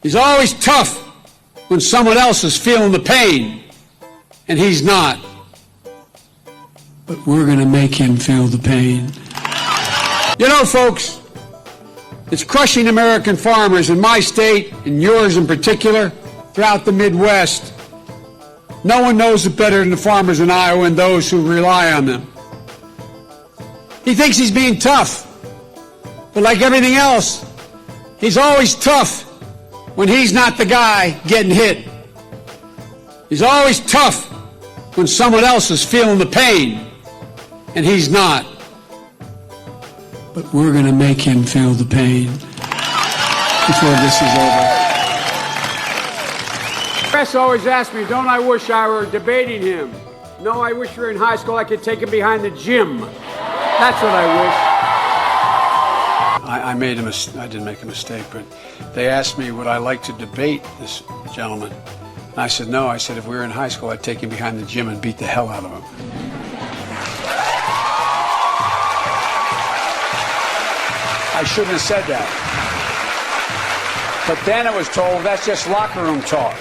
He's always tough when someone else is feeling the pain, and he's not. But we're going to make him feel the pain. You know, folks, it's crushing American farmers in my state, and yours in particular, throughout the Midwest. No one knows it better than the farmers in Iowa and those who rely on them. He thinks he's being tough, but like everything else, he's always tough when he's not the guy getting hit. He's always tough when someone else is feeling the pain, and he's not. But we're going to make him feel the pain before this is over. Press always asks me, don't I wish I were debating him? No, I wish we were in high school, I could take him behind the gym. That's what I wish. I made a mistake. I didn't make a mistake, but they asked me, would I like to debate this gentleman? And I said, no. I said, if we were in high school, I'd take him behind the gym and beat the hell out of him. I shouldn't have said that. But then I was told that's just locker room talk.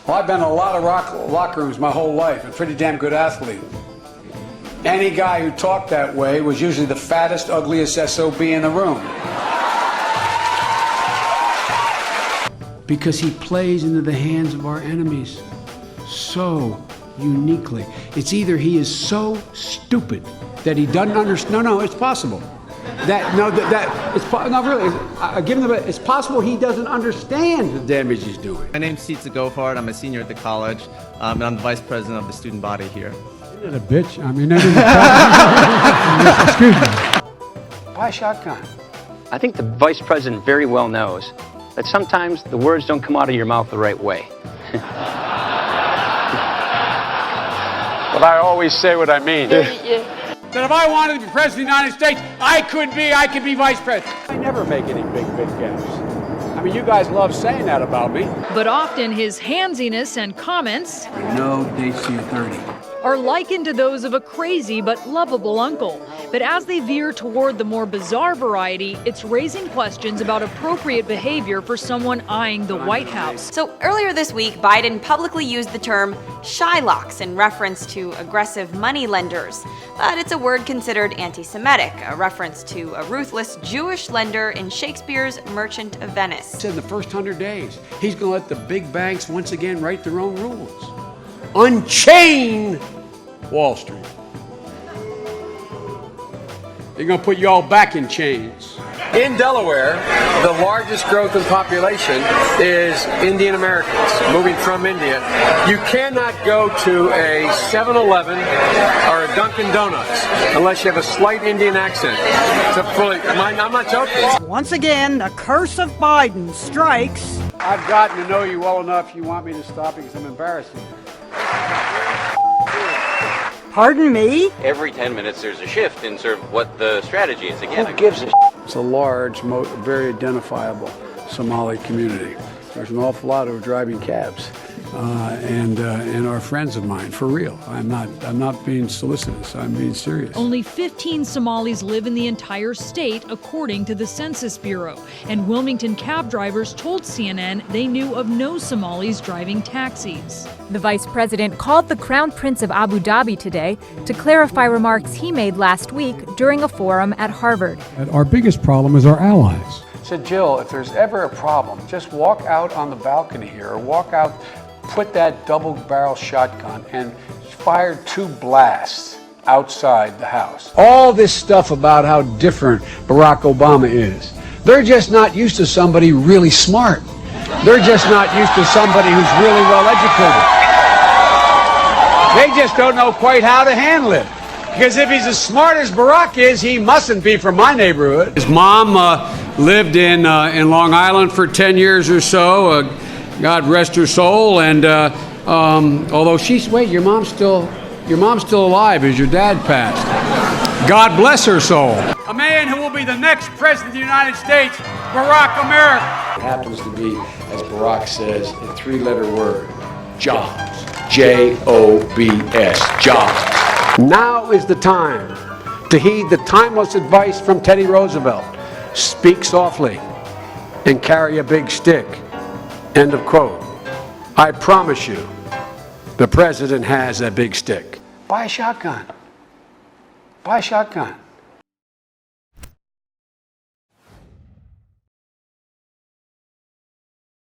Well, I've been in a lot of locker rooms my whole life, a pretty damn good athlete. Any guy who talked that way was usually the fattest, ugliest SOB in the room. Because he plays into the hands of our enemies so uniquely. It's either he is so stupid that he doesn't understand. No, it's possible. It's possible he doesn't understand the damage he's doing. My name's TheDC. I'm a senior at the college, and I'm the vice president of the student body here. Isn't it a bitch? I mean, excuse me. Why a shotgun? I think the vice president very well knows that sometimes the words don't come out of your mouth the right way. But I always say what I mean. That if I wanted to be president of the United States, I could be vice president. I never make any big gaffes. I mean, you guys love saying that about me. But often his handsiness and comments No dates to your 30. are likened to those of a crazy but lovable uncle. But as they veer toward the more bizarre variety, it's raising questions about appropriate behavior for someone eyeing the White House. So earlier this week, Biden publicly used the term Shylocks in reference to aggressive money lenders. But it's a word considered anti-Semitic, a reference to a ruthless Jewish lender in Shakespeare's Merchant of Venice. In the first 100 days, he's going to let the big banks once again write their own rules. Unchain Wall Street. They're going to put you all back in chains. In Delaware, the largest growth in population is Indian Americans moving from India. You cannot go to a 7-Eleven or a Dunkin' Donuts unless you have a slight Indian accent. I'm not joking. Once again, the curse of Biden strikes. I've gotten to know you well enough. You want me to stop because I'm embarrassing you. Pardon me? Every 10 minutes there's a shift in sort of what the strategy is. Again, Who gives a It's a large, very identifiable Somali community. There's an awful lot who are driving cabs and are friends of mine, for real. I'm not being solicitous. I'm being serious. Only 15 Somalis live in the entire state, according to the Census Bureau. And Wilmington cab drivers told CNN they knew of no Somalis driving taxis. The vice president called the Crown Prince of Abu Dhabi today to clarify remarks he made last week during a forum at Harvard. Our biggest problem is our allies. I said, Jill, if there's ever a problem, just walk out on the balcony here or walk out, put that double-barrel shotgun and fire 2 blasts outside the house. All this stuff about how different Barack Obama is. They're just not used to somebody really smart. They're just not used to somebody who's really well educated. They just don't know quite how to handle it. Because if he's as smart as Barack is, he mustn't be from my neighborhood. His mom lived in Long Island for 10 years or so. God rest her soul. And although your mom's still alive as your dad passed. God bless her soul. A man who will be the next president of the United States, Barack America. It happens to be, as Barack says, a 3-letter word, jobs. J-O-B-S, jobs. Now is the time to heed the timeless advice from Teddy Roosevelt. Speak softly, and carry a big stick. End of quote. I promise you, the president has a big stick. Buy a shotgun. Buy a shotgun.